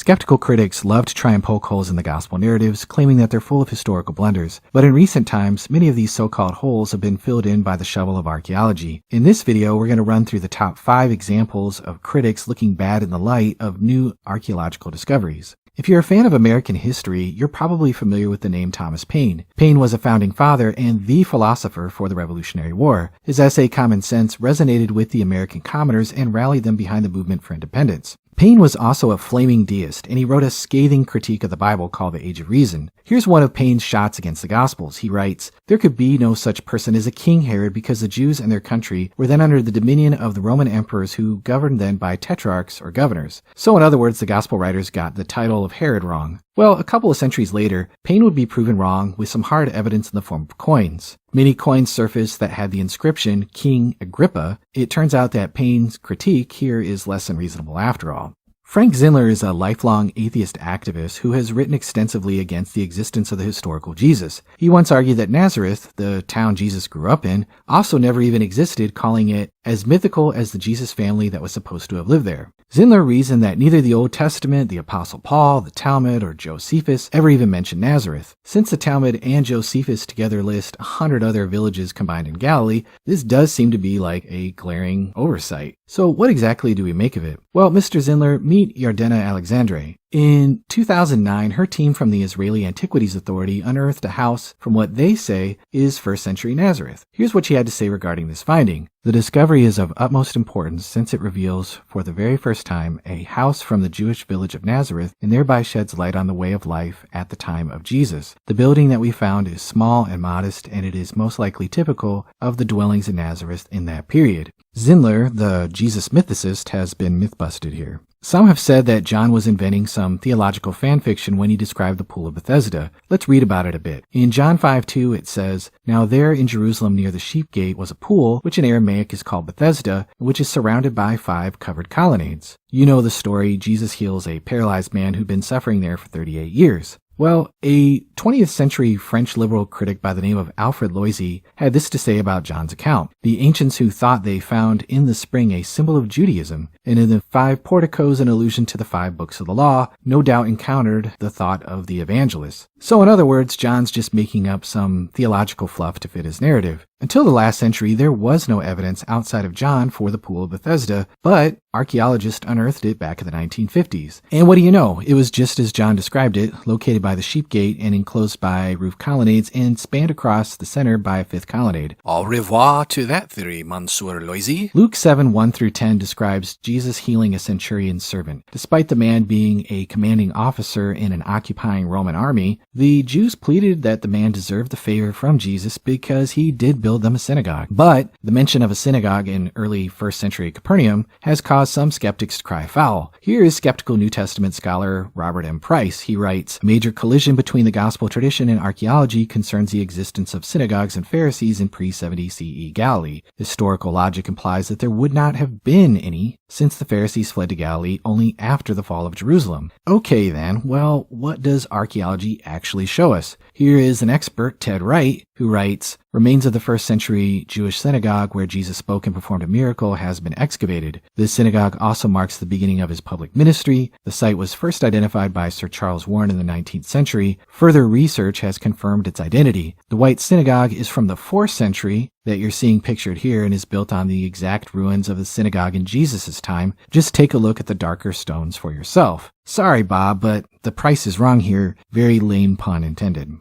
Skeptical critics love to try and poke holes in the gospel narratives, claiming that they're full of historical blunders. But in recent times, many of these so-called holes have been filled in by the shovel of archaeology. In this video, we're going to run through the top 5 examples of critics looking bad in the light of new archaeological discoveries. If you're a fan of American history, you're probably familiar with the name Thomas Paine. Paine was a founding father and the philosopher for the Revolutionary War. His essay Common Sense resonated with the American commoners and rallied them behind the movement for independence. Paine was also a flaming deist, and he wrote a scathing critique of the Bible called The Age of Reason. Here's one of Paine's shots against the Gospels. He writes, "There could be no such person as a King Herod because the Jews and their country were then under the dominion of the Roman emperors who governed then by tetrarchs or governors." So in other words, the Gospel writers got the title of Herod wrong. Well, a couple of centuries later, Paine would be proven wrong with some hard evidence in the form of coins. Many coins surfaced that had the inscription King Agrippa. It turns out that Paine's critique here is less than reasonable after all. Frank Zindler is a lifelong atheist activist who has written extensively against the existence of the historical Jesus. He once argued that Nazareth, the town Jesus grew up in, also never even existed, calling it as mythical as the Jesus family that was supposed to have lived there. Zindler reasoned that neither the Old Testament, the Apostle Paul, the Talmud, or Josephus ever even mentioned Nazareth. Since the Talmud and Josephus together list 100 other villages combined in Galilee, this does seem to be like a glaring oversight. So what exactly do we make of it? Well, Mr. Zindler, meet Yardena Alexandre. In 2009, her team from the Israeli Antiquities Authority unearthed a house from what they say is 1st century Nazareth. Here's what she had to say regarding this finding. "The discovery is of utmost importance since it reveals for the very first time a house from the Jewish village of Nazareth and thereby sheds light on the way of life at the time of Jesus. The building that we found is small and modest, and it is most likely typical of the dwellings in Nazareth in that period." Zindler, the Jesus mythicist, has been myth-busted here. Some have said that John was inventing some theological fanfiction when he described the Pool of Bethesda. Let's read about it a bit. In John 5:2 it says, "Now there in Jerusalem near the sheep gate was a pool, which in Aramaic is called Bethesda, which is surrounded by 5 covered colonnades." You know the story. Jesus heals a paralyzed man who'd been suffering there for 38 years. Well, a 20th century French liberal critic by the name of Alfred Loisy had this to say about John's account. "The ancients who thought they found in the spring a symbol of Judaism, and in the 5 porticos an allusion to the 5 books of the law, no doubt encountered the thought of the evangelists." So in other words, John's just making up some theological fluff to fit his narrative. Until the last century, there was no evidence outside of John for the Pool of Bethesda, but archaeologists unearthed it back in the 1950s. And what do you know? It was just as John described it, located by the sheep gate and enclosed by roof colonnades and spanned across the center by a 5th colonnade. Au revoir to that theory, Monsieur Loisy. Luke 7:1-10 describes Jesus healing a centurion's servant. Despite the man being a commanding officer in an occupying Roman army, the Jews pleaded that the man deserved the favor from Jesus because he did build them a synagogue. But the mention of a synagogue in early 1st century Capernaum has caused some skeptics to cry foul. Here is skeptical New Testament scholar Robert M. Price. He writes, "A major collision between the gospel tradition and archaeology concerns the existence of synagogues and Pharisees in pre-70 CE Galilee. Historical logic implies that there would not have been any, since the Pharisees fled to Galilee only after the fall of Jerusalem." Okay then, well, what does archaeology actually show us? Here is an expert, Ted Wright, who writes, "Remains of the 1st century Jewish synagogue where Jesus spoke and performed a miracle has been excavated. This synagogue also marks the beginning of his public ministry. The site was first identified by Sir Charles Warren in the 19th century. Further research has confirmed its identity. The White Synagogue is from the 4th century that you're seeing pictured here and is built on the exact ruins of the synagogue in Jesus' time. Just take a look at the darker stones for yourself." Sorry, Bob, but the price is wrong here. Very lame pun intended.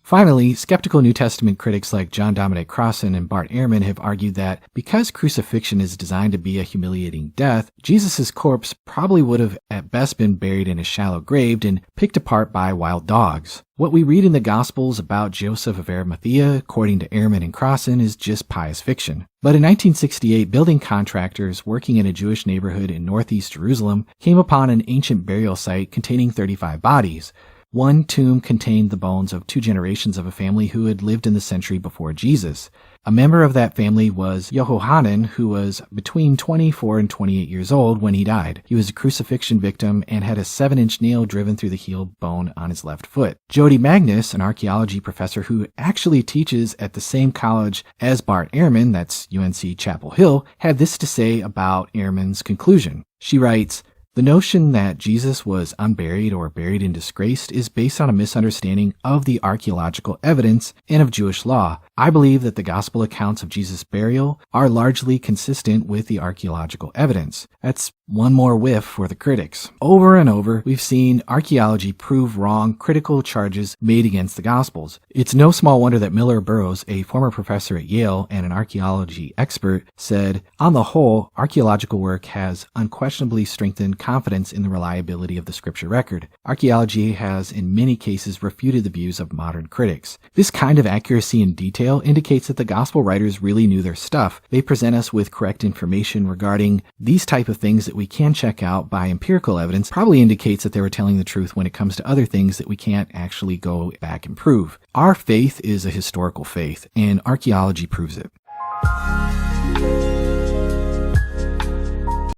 Finally, skeptical New Testament critics like John Dominic Crossan and Bart Ehrman have argued that because crucifixion is designed to be a humiliating death, Jesus' corpse probably would have at best been buried in a shallow grave and picked apart by wild dogs. What we read in the Gospels about Joseph of Arimathea, according to Ehrman and Crossan, is just pious fiction. But in 1968, building contractors working in a Jewish neighborhood in northeast Jerusalem came upon an ancient burial site containing 35 bodies. One tomb contained the bones of 2 generations of a family who had lived in the century before Jesus. A member of that family was Yehohanan, who was between 24 and 28 years old when he died. He was a crucifixion victim and had a 7-inch nail driven through the heel bone on his left foot. Jody Magnus, an archaeology professor who actually teaches at the same college as Bart Ehrman, that's UNC Chapel Hill, had this to say about Ehrman's conclusion. She writes, The notion that Jesus was unburied or buried in disgrace is based on a misunderstanding of the archaeological evidence and of Jewish law. I believe that the gospel accounts of Jesus' burial are largely consistent with the archaeological evidence. That's one more whiff for the critics. Over and over, we've seen archaeology prove wrong critical charges made against the Gospels. It's no small wonder that Miller Burrows, a former professor at Yale and an archaeology expert, said, "On the whole, archaeological work has unquestionably strengthened confidence in the reliability of the scripture record. Archaeology has in many cases refuted the views of modern critics." This kind of accuracy and detail indicates that the Gospel writers really knew their stuff. They present us with correct information regarding these type of things that we can check out by empirical evidence. Probably indicates that they were telling the truth when it comes to other things that we can't actually go back and prove. Our faith is a historical faith, and archaeology proves it.